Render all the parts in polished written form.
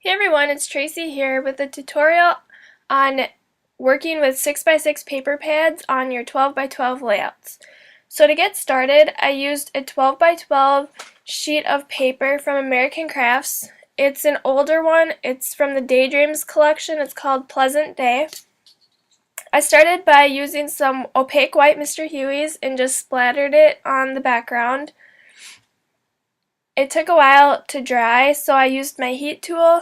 Hey everyone, it's Tracy here with a tutorial on working with 6x6 paper pads on your 12x12 layouts. So to get started, I used a 12x12 sheet of paper from American Crafts. It's an older one. It's from the Daydreams collection. It's called Pleasant Day. I started by using some opaque white Mr. Huey's and just splattered it on the background. It took a while to dry, so I used my heat tool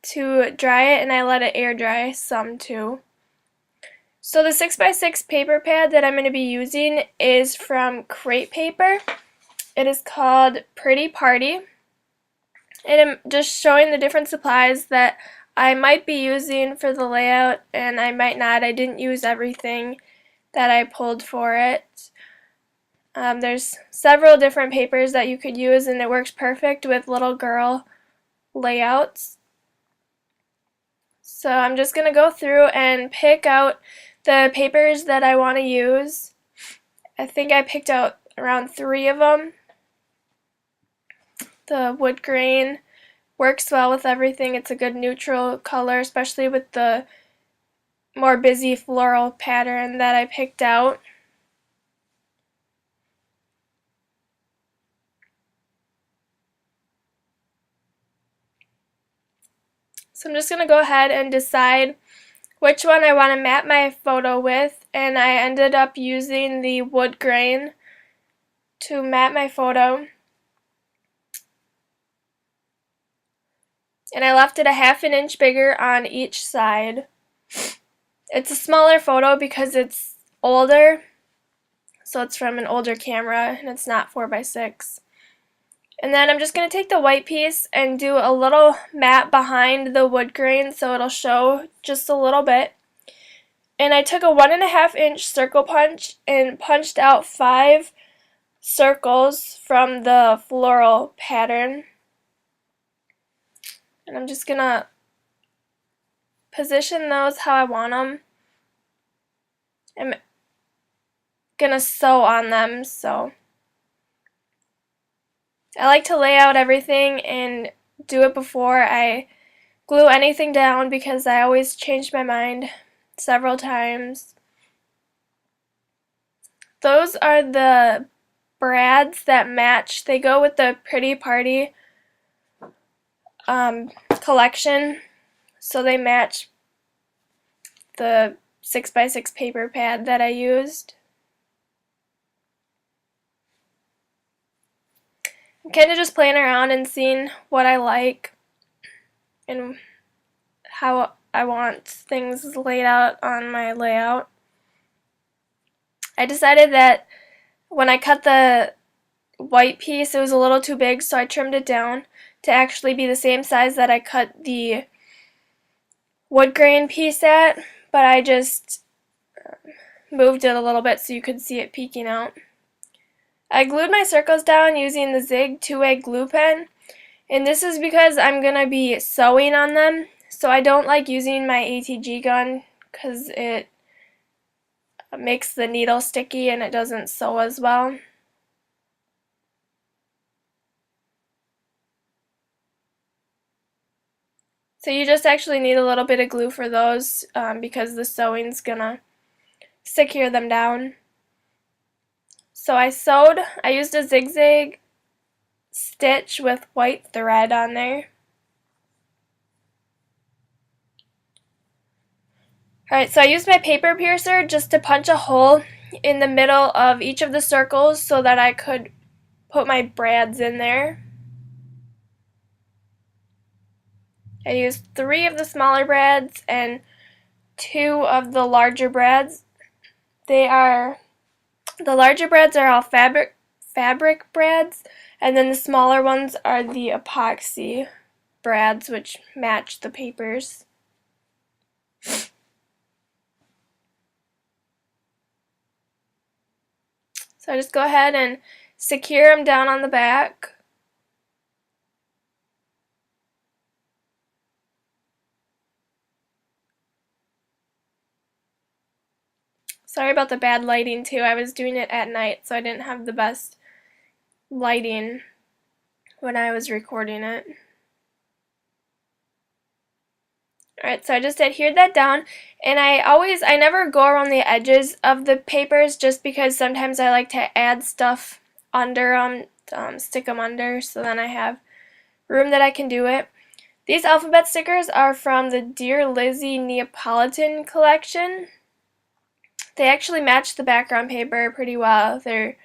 to dry it, and I let it air dry some too. So the 6x6 paper pad that I'm going to be using is from Crate Paper. It is called Pretty Party, and I'm just showing the different supplies that I might be using for the layout and I might not. I didn't use everything that I pulled for it. There's several different papers that you could use, and it works perfect with little girl layouts. So I'm just going to go through and pick out the papers that I want to use. I think I picked out around 3 of them. The wood grain works well with everything. It's a good neutral color, especially with the more busy floral pattern that I picked out. So I'm just going to go ahead and decide which one I want to map my photo with, and I ended up using the wood grain to map my photo. And I left it a 1/2 inch bigger on each side. It's a smaller photo because it's older, so it's from an older camera and it's not 4x6. And then I'm just going to take the white piece and do a little map behind the wood grain so it'll show just a little bit. And I took a 1.5 inch circle punch and punched out 5 circles from the floral pattern. And I'm just going to position those how I want them. I'm going to sew on them, so I like to lay out everything and do it before I glue anything down because I always change my mind several times. Those are the brads that match. They go with the Pretty Party collection, so they match the 6x6 paper pad that I used. I'm kind of just playing around and seeing what I like and how I want things laid out on my layout. I decided that when I cut the white piece it was a little too big, so I trimmed it down to actually be the same size that I cut the wood grain piece at, but I just moved it a little bit so you could see it peeking out. I glued my circles down using the Zig 2-way glue pen, and this is because I'm going to be sewing on them, so I don't like using my ATG gun because it makes the needle sticky and it doesn't sew as well. So you just actually need a little bit of glue for those because the sewing's going to secure them down. So I used a zigzag stitch with white thread on there. Alright, so I used my paper piercer just to punch a hole in the middle of each of the circles so that I could put my brads in there. I used 3 of the smaller brads and 2 of the larger brads. The larger brads are all fabric brads, and then the smaller ones are the epoxy brads, which match the papers. So I just go ahead and secure them down on the back. Sorry about the bad lighting too. I was doing it at night, so I didn't have the best lighting when I was recording it. Alright, so I just adhered that down, and I never go around the edges of the papers just because sometimes I like to add stuff under them, stick them under, so then I have room that I can do it. These alphabet stickers are from the Dear Lizzie Neapolitan collection. They actually match the background paper pretty well. They're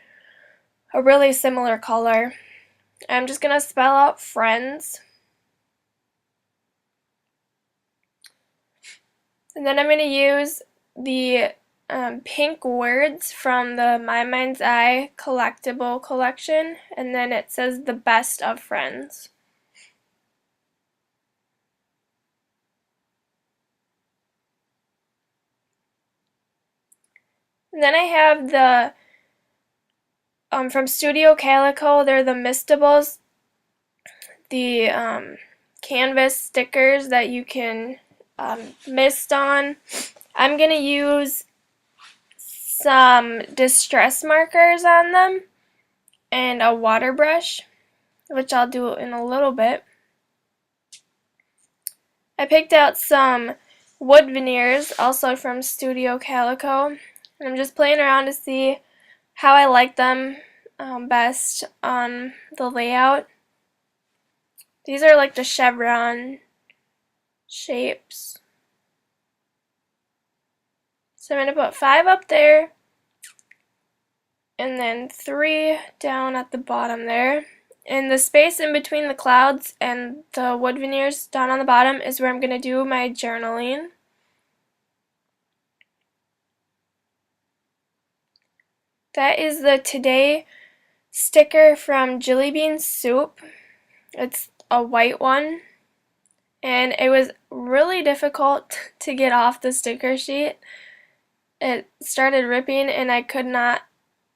a really similar color. I'm just going to spell out friends. And then I'm going to use the pink words from the My Mind's Eye collectible collection. And then it says the best of friends. And then I have the from Studio Calico, they're the Mistables, the canvas stickers that you can mist on. I'm going to use some distress markers on them and a water brush, which I'll do in a little bit. I picked out some wood veneers, also from Studio Calico, and I'm just playing around to see how I like them best on the layout. These are like the chevron shapes. So I'm going to put 5 up there, and then 3 down at the bottom there. And the space in between the clouds and the wood veneers down on the bottom is where I'm going to do my journaling. That is the Today sticker from Jelly Bean Soup. It's a white one, and it was really difficult to get off the sticker sheet. It started ripping and I could not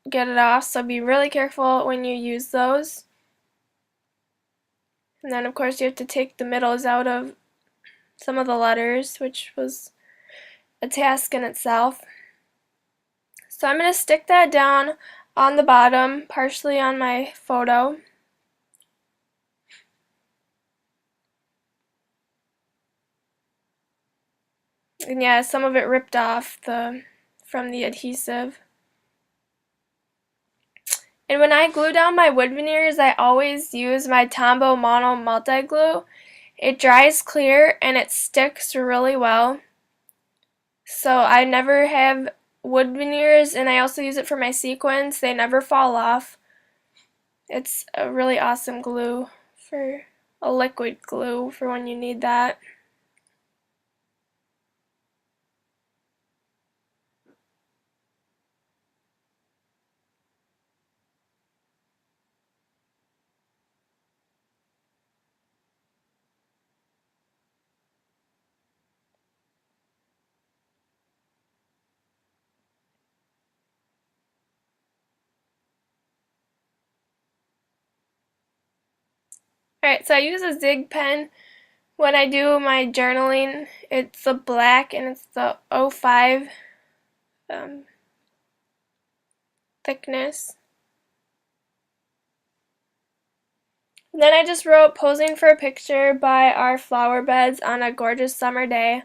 get it off, so be really careful when you use those. And then of course you have to take the middles out of some of the letters, which was a task in itself. So I'm going to stick that down on the bottom, partially on my photo. And yeah, some of it ripped off from the adhesive. And when I glue down my wood veneers, I always use my Tombow Mono Multi-Glue. It dries clear and it sticks really well. So I never have wood veneers, and I also use it for my sequins. They never fall off. It's a really awesome glue, for a liquid glue for when you need that. Alright, so I use a Zig pen when I do my journaling. It's the black and it's the 05 thickness. And then I just wrote posing for a picture by our flower beds on a gorgeous summer day.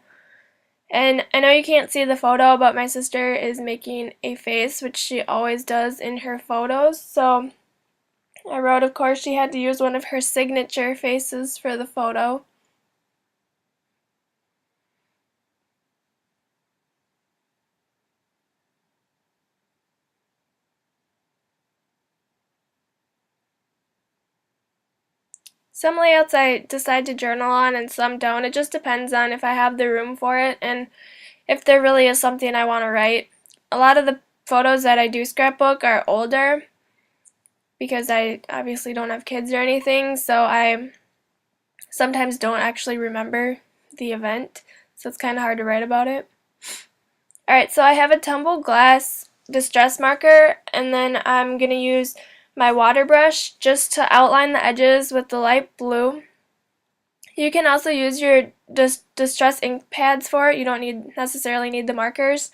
And I know you can't see the photo, but my sister is making a face, which she always does in her photos. So I wrote, of course, she had to use one of her signature faces for the photo. Some layouts I decide to journal on and some don't. It just depends on if I have the room for it and if there really is something I want to write. A lot of the photos that I do scrapbook are older because I obviously don't have kids or anything, so I sometimes don't actually remember the event, so it's kind of hard to write about it. Alright, so I have a tumbled glass distress marker, and then I'm going to use my water brush just to outline the edges with the light blue. You can also use your distress ink pads for it. You don't necessarily need the markers.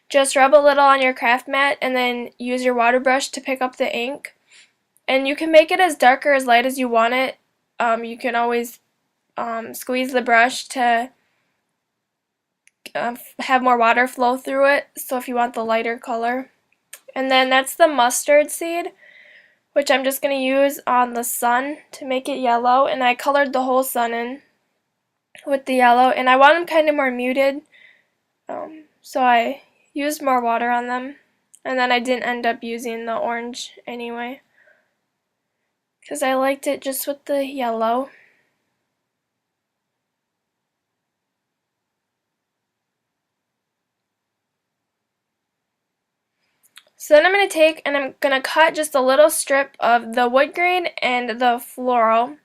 Just rub a little on your craft mat and then use your water brush to pick up the ink. And you can make it as dark or as light as you want it. You can always squeeze the brush to have more water flow through it, so if you want the lighter color. And then that's the mustard seed, which I'm just going to use on the sun to make it yellow, and I colored the whole sun in with the yellow, and I want them kind of more muted, so I used more water on them, and then I didn't end up using the orange anyway, because I liked it just with the yellow. So then I'm going to take and I'm going to cut just a little strip of the wood grain and the floral,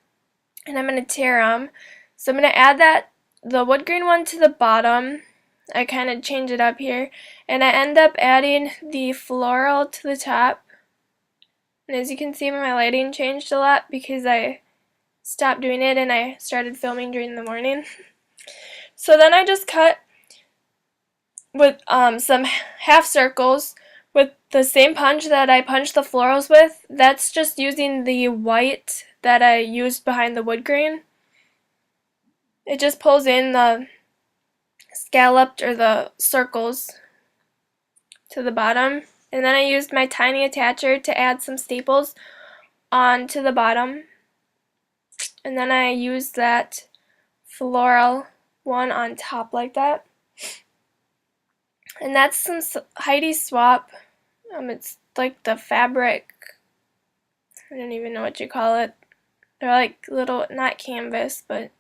and I'm going to tear them. So I'm going to add the wood grain one to the bottom. I kind of change it up here, and I end up adding the floral to the top. And as you can see, my lighting changed a lot because I stopped doing it and I started filming during the morning. So then I just cut with some half circles with the same punch that I punched the florals with. That's just using the white that I used behind the wood grain. It just pulls in the scalloped or the circles to the bottom. And then I used my tiny attacher to add some staples onto the bottom. And then I used that floral one on top like that. And that's some Heidi Swap. It's like the fabric, I don't even know what you call it. They're like little, not canvas, but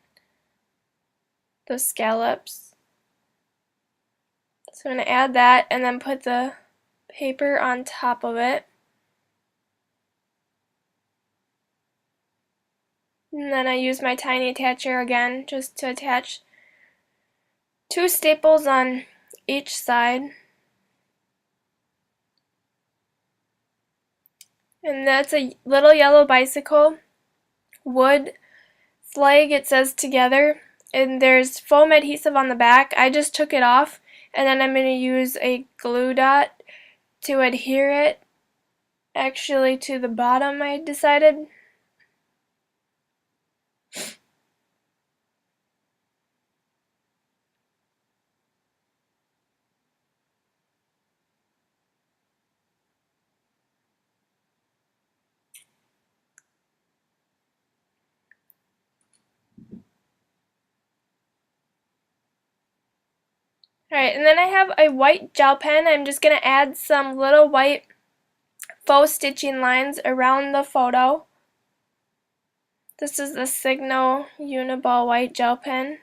the scallops. So I'm going to add that and then put the paper on top of it. And then I use my tiny attacher again just to attach 2 staples on each side. And that's a little yellow bicycle, wood flag, it says together, and there's foam adhesive on the back. I just took it off, and then I'm going to use a glue dot to adhere it actually to the bottom, I decided. Alright, and then I have a white gel pen. I'm just going to add some little white faux stitching lines around the photo. This is the Signal Uniball white gel pen.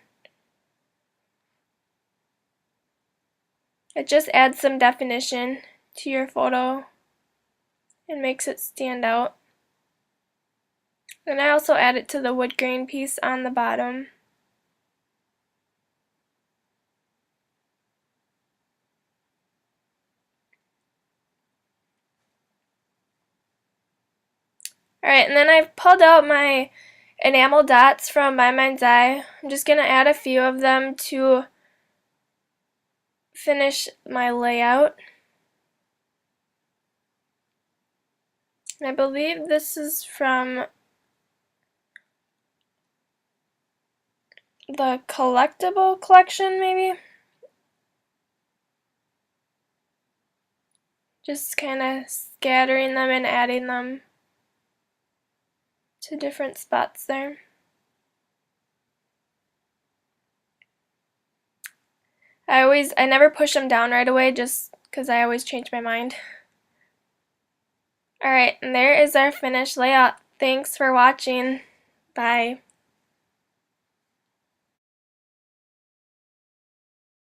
It just adds some definition to your photo and makes it stand out. And I also add it to the wood grain piece on the bottom. Alright, and then I've pulled out my enamel dots from My Mind's Eye. I'm just going to add a few of them to finish my layout. I believe this is from the collectible collection, maybe? Just kind of scattering them and adding them to different spots there. I never push them down right away just because I always change my mind. Alright, and there is our finished layout. Thanks for watching. Bye.